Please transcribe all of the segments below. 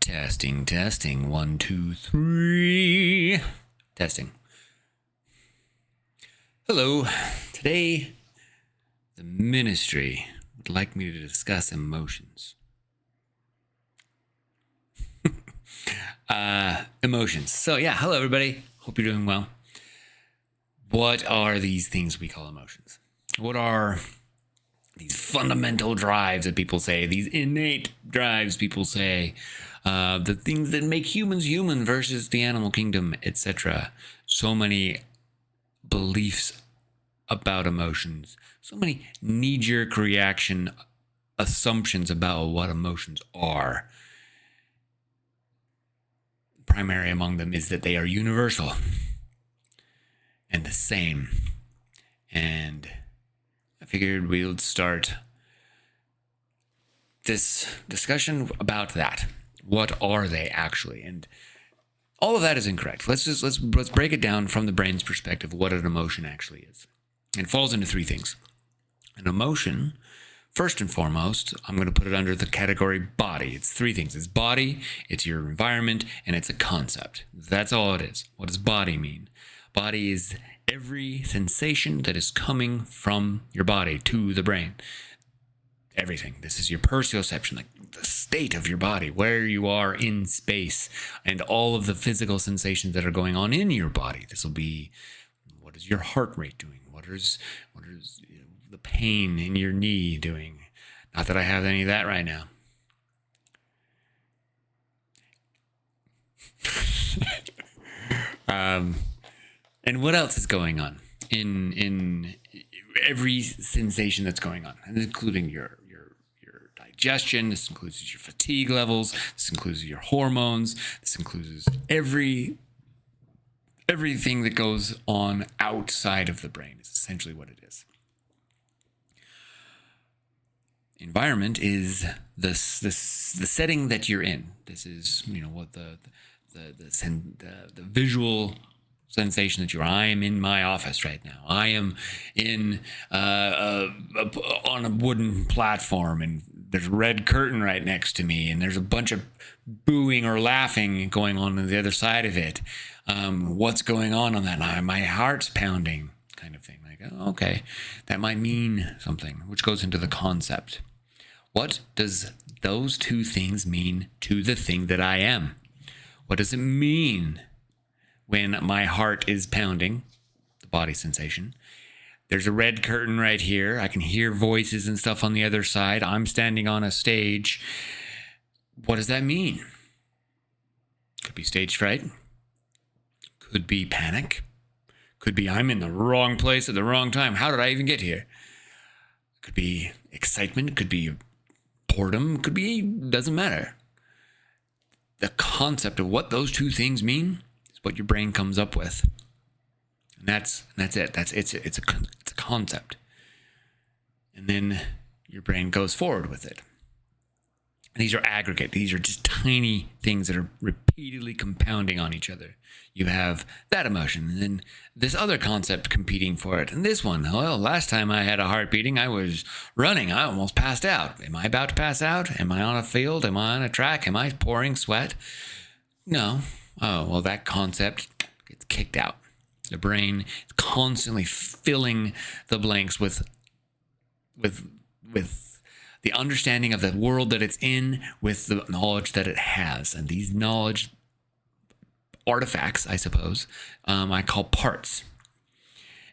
Testing, testing. 1, 2, 3. Testing. Hello. Today, the ministry would like me to discuss emotions. Emotions. So, yeah, hello, everybody. Hope you're doing well. What are these things we call emotions? What are these fundamental drives that people say, these innate drives people say, the things that make humans human versus the animal kingdom, etc. So many beliefs about emotions, so many knee-jerk reaction assumptions about what emotions are. Primary among them is that they are universal and the same. And I figured we would start this discussion about that. What are they actually? And all of that is incorrect. Let's break it down from the brain's perspective, what an emotion actually is. It falls into three things. An emotion, first and foremost, I'm going to put it under the category body. It's three things. It's body, it's your environment, and it's a concept. That's all it is. What does body mean? Body is every sensation that is coming from your body to the brain. Everything. This is your perception, like the state of your body, where you are in space, and all of the physical sensations that are going on in your body. This will be, what is your heart rate doing? What is the pain in your knee doing? Not that I have any of that right now. And what else is going on in every sensation that's going on, including your digestion. This includes your fatigue levels. This includes your hormones. This includes everything that goes on outside of the brain is essentially what it is. Environment is the setting that you're in. This is, what the visual sensation that I am in my office right now. I am in on a wooden platform, and there's a red curtain right next to me, and there's a bunch of booing or laughing going on the other side of it. What's going on that? My heart's pounding, kind of thing. Like, oh, okay, that might mean something, which goes into the concept. What does those two things mean to the thing that I am? What does it mean when my heart is pounding, the body sensation? There's a red curtain right here. I can hear voices and stuff on the other side. I'm standing on a stage. What does that mean? Could be stage fright. Could be panic. Could be I'm in the wrong place at the wrong time. How did I even get here? Could be excitement. Could be boredom. Could be, doesn't matter. The concept of what those two things mean is what your brain comes up with. And that's it. It's a concept. And then your brain goes forward with it. And these are aggregate. These are just tiny things that are repeatedly compounding on each other. You have that emotion, and then this other concept competing for it. And this one, well, last time I had a heart beating, I was running. I almost passed out. Am I about to pass out? Am I on a field? Am I on a track? Am I pouring sweat? No. Oh, well, that concept gets kicked out. The brain is constantly filling the blanks with the understanding of the world that it's in, with the knowledge that it has. And these knowledge artifacts, I suppose, I call parts.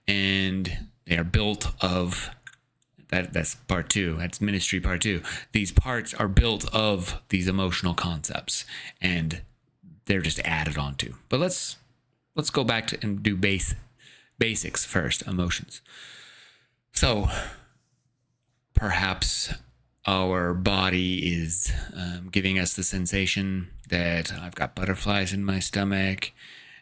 And they are built of, that's part two. That's ministry part two. These parts are built of these emotional concepts, and they're just added onto. But let's go back to and do basics first, emotions. So perhaps our body is giving us the sensation that I've got butterflies in my stomach.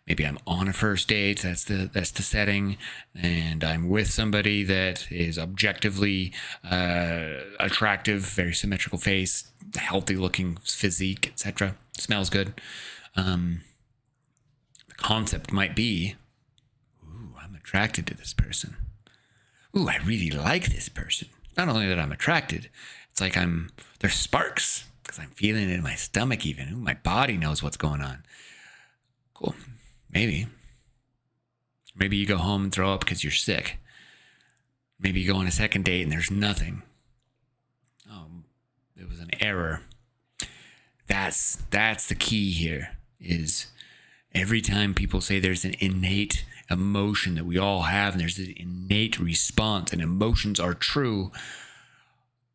Maybe I'm on a first date. That's the setting, and I'm with somebody that is objectively attractive, very symmetrical face, healthy looking physique, etc. Smells good. The concept might be, ooh, I'm attracted to this person. Ooh, I really like this person. Not only that I'm attracted, it's like there's sparks. because I'm feeling it in my stomach even. Ooh, my body knows what's going on. Cool. Maybe you go home and throw up because you're sick. Maybe you go on a second date and there's nothing. Oh, it was an error. That's the key here, is every time people say there's an innate emotion that we all have, and there's an innate response, and emotions are true,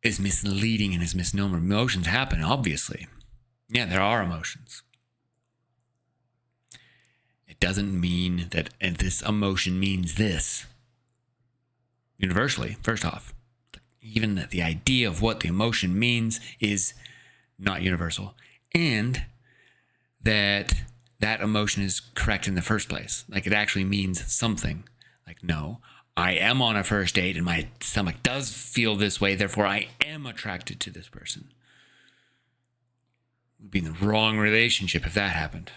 is misleading and is misnomer. Emotions happen, obviously. Yeah, there are emotions. It doesn't mean that this emotion means this. Universally, first off, even the idea of what the emotion means is not universal, and that emotion is correct in the first place. Like, it actually means something. Like, no, I am on a first date and my stomach does feel this way, therefore I am attracted to this person. We'd be in the wrong relationship if that happened.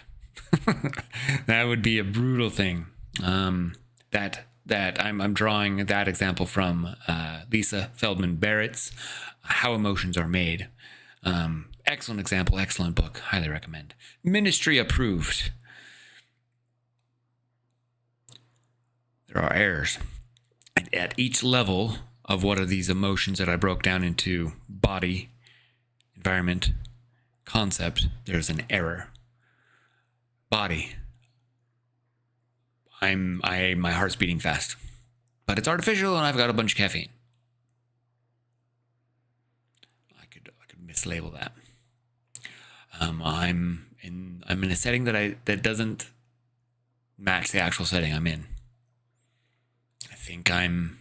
That would be a brutal thing. That I'm drawing that example from Lisa Feldman Barrett's How Emotions Are Made. Excellent example, excellent book, highly recommend. Ministry approved. There are errors. At each level of what are these emotions that I broke down into body, environment, concept, there's an error. Body. My heart's beating fast, but it's artificial and I've got a bunch of caffeine. I could mislabel that. I'm in a setting that doesn't match the actual setting I'm in. I think I'm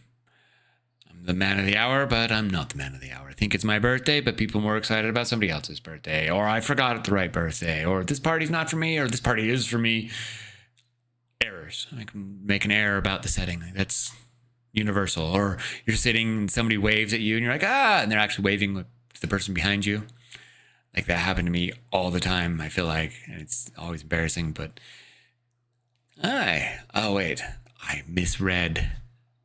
the man of the hour, but I'm not the man of the hour. I think it's my birthday, but people are more excited about somebody else's birthday, or I forgot the right birthday, or this party's not for me, or this party is for me. Errors. I can make an error about the setting. That's universal. Or you're sitting and somebody waves at you and you're like, and they're actually waving with the person behind you. Like, that happened to me all the time, I feel like, and it's always embarrassing, but I misread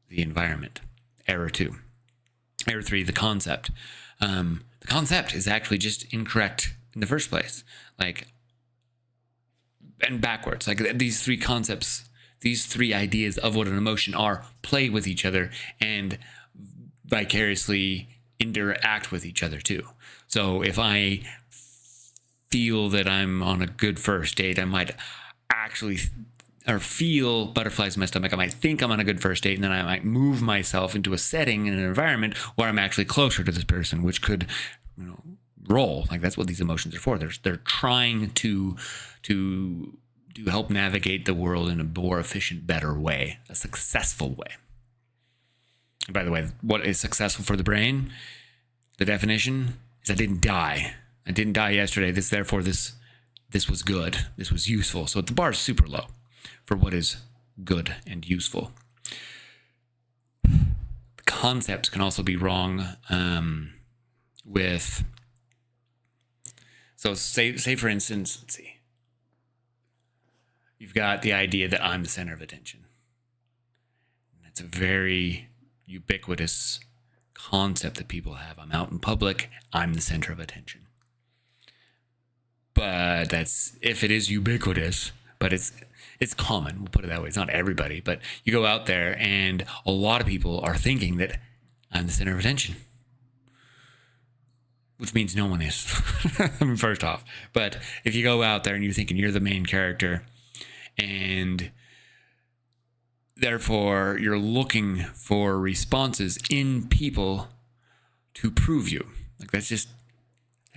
the environment. Error 2. Error 3, the concept. The concept is actually just incorrect in the first place. Like, and backwards. Like, these three concepts, these three ideas of what an emotion are, play with each other and vicariously interact with each other too. So if I feel that I'm on a good first date, I might actually feel butterflies in my stomach. I might think I'm on a good first date, and then I might move myself into a setting in an environment where I'm actually closer to this person, which could, roll. Like, that's what these emotions are for. They're trying to help navigate the world in a more efficient, better way, a successful way. And by the way, what is successful for the brain? The definition is I didn't die. I didn't die yesterday. Therefore this was good. This was useful. So the bar is super low for what is good and useful. The concepts can also be wrong with. So say for instance, let's see. You've got the idea that I'm the center of attention. That's a very ubiquitous concept that people have. I'm out in public, I'm the center of attention. But that's if it is ubiquitous, but it's common, we'll put it that way. It's not everybody, but you go out there and a lot of people are thinking that I'm the center of attention. Which means no one is, first off. But if you go out there and you're thinking you're the main character, and therefore you're looking for responses in people to prove you, like that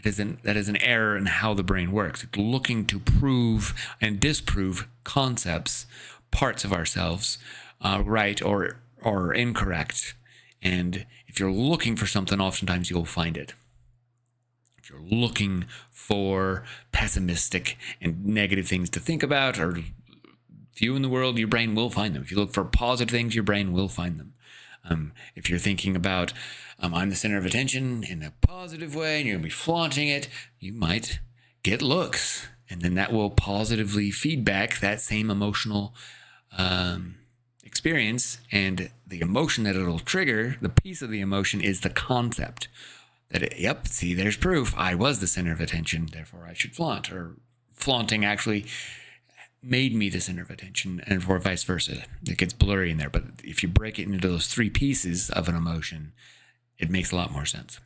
is an error in how the brain works. It's looking to prove and disprove concepts, parts of ourselves, right or incorrect. And if you're looking for something, oftentimes you'll find it. If you're looking for pessimistic and negative things to think about or view in the world, your brain will find them. If you look for positive things, your brain will find them. If you're thinking about, I'm the center of attention in a positive way and you're going to be flaunting it, you might get looks. And then that will positively feedback that same emotional experience. And the emotion that it'll trigger, the piece of the emotion, is the concept. Yep, see, there's proof. I was the center of attention, therefore I should flaunt. Or flaunting actually made me the center of attention, and for vice versa. It gets blurry in there, but if you break it into those three pieces of an emotion, it makes a lot more sense.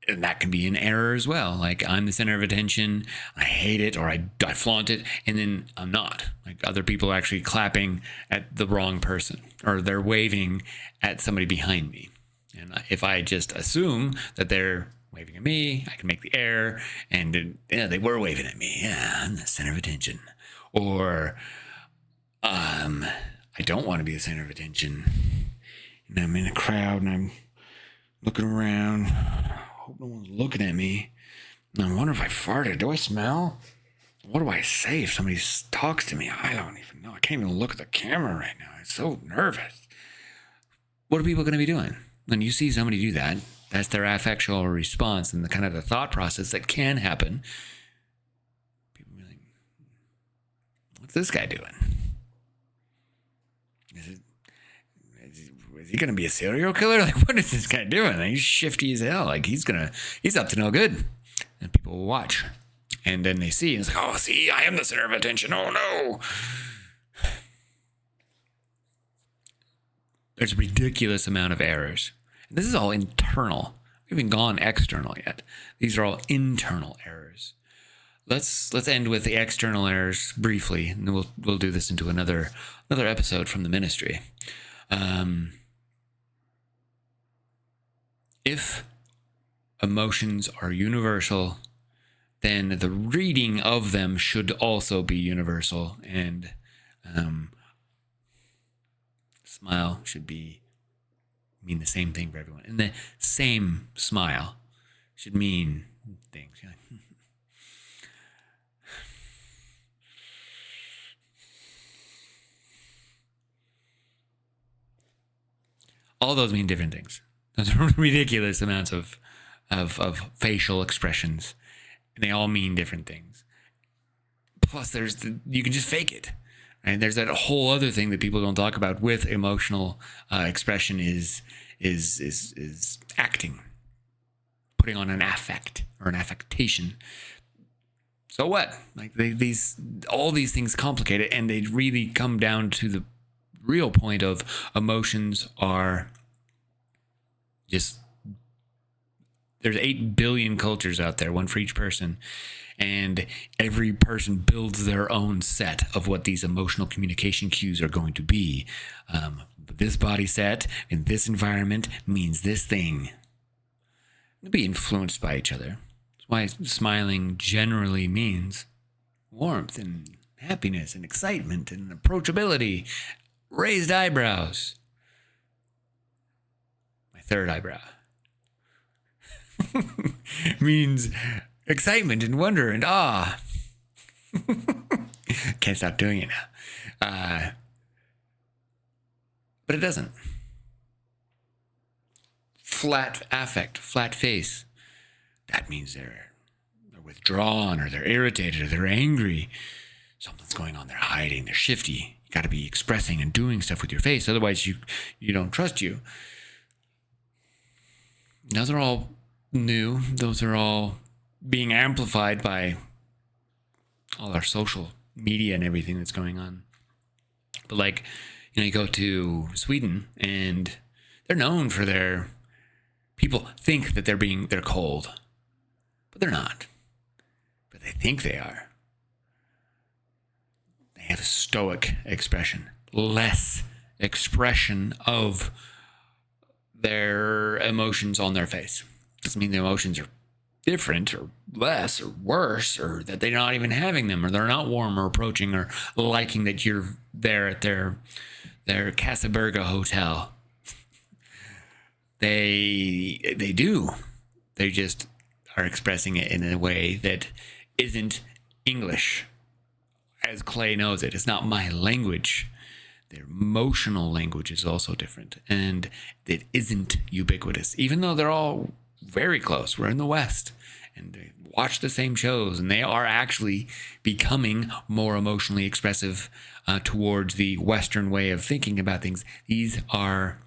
And that can be an error as well. Like, I'm the center of attention, I hate it, or I flaunt it, and then I'm not. Like, other people are actually clapping at the wrong person, or they're waving at somebody behind me. And if I just assume that they're waving at me, I can make the error, and yeah, they were waving at me. Yeah, I'm the center of attention. Or I don't want to be the center of attention. And I'm in a crowd, and I'm looking around. I hope no one's looking at me. And I wonder if I farted. Do I smell? What do I say if somebody talks to me? I don't even know. I can't even look at the camera right now. I'm so nervous. What are people going to be doing? When you see somebody do that, that's their affectual response and the kind of the thought process that can happen. People be like, what's this guy doing? Is he going to be a serial killer? Like, what is this guy doing? Like, he's shifty as hell. Like, he's up to no good. And people will watch. And then they see, and it's like, oh, see, I am the center of attention. Oh, no. There's a ridiculous amount of errors. And this is all internal. We haven't gone external yet. These are all internal errors. Let's end with the external errors briefly, and then we'll do this into another episode from the ministry. If emotions are universal, then the reading of them should also be universal, and smile should mean the same thing for everyone. And the same smile should mean things. You're like, all those mean different things. Those are ridiculous amounts of facial expressions, and they all mean different things. Plus, you can just fake it. Right? There's that whole other thing that people don't talk about with emotional expression is acting, putting on an affect or an affectation. So what? Like, all these things complicate it, and they really come down to the real point of emotions are just, there's 8 billion cultures out there, one for each person. And every person builds their own set of what these emotional communication cues are going to be. This body set in this environment means this thing. They'll be influenced by each other. That's why smiling generally means warmth and happiness and excitement and approachability, raised eyebrows. My third eyebrow means excitement and wonder and awe. Can't stop doing it now. But it doesn't. Flat affect, flat face. That means they're withdrawn, or they're irritated, or they're angry. Something's going on. They're hiding. They're shifty. You got to be expressing and doing stuff with your face. Otherwise, you don't trust you. Those are all new. Those are all being amplified by all our social media and everything that's going on. But like, you go to Sweden, and they're known for people think that they're cold, but they're not. But they think they are. They have a stoic expression, less expression of their emotions on their face. Doesn't mean the emotions are different or less or worse, or that they're not even having them, or they're not warm or approaching or liking that you're there at their Casaberga hotel. They do. They just are expressing it in a way that isn't English, as Clay knows it. It's not my language. Their emotional language is also different, and it isn't ubiquitous, even though they're all very close. We're in the West, and they watch the same shows, and they are actually becoming more emotionally expressive towards the Western way of thinking about things. These are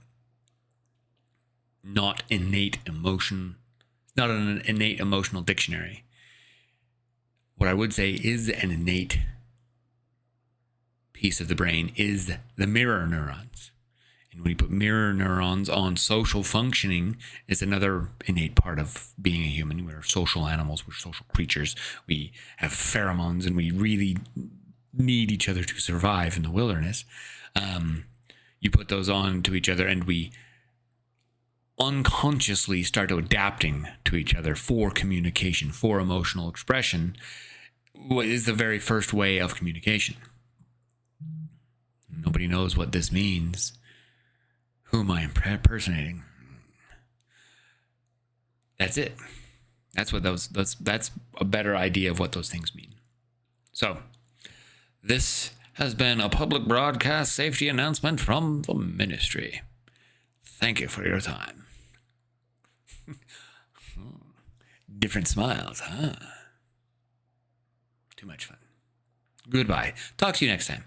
not innate emotion. It's not an innate emotional dictionary. What I would say is an innate piece of the brain is the mirror neurons. And when you put mirror neurons on social functioning, it's another innate part of being a human. We're social animals, we're social creatures. We have pheromones and we really need each other to survive in the wilderness. You put those on to each other and we unconsciously start adapting to each other for communication, for emotional expression. What is the very first way of communication? Nobody knows what this means. Who am I impersonating? That's it. That's a better idea of what those things mean. So, this has been a public broadcast safety announcement from the ministry. Thank you for your time. Different smiles, huh? Too much fun. Goodbye. Talk to you next time.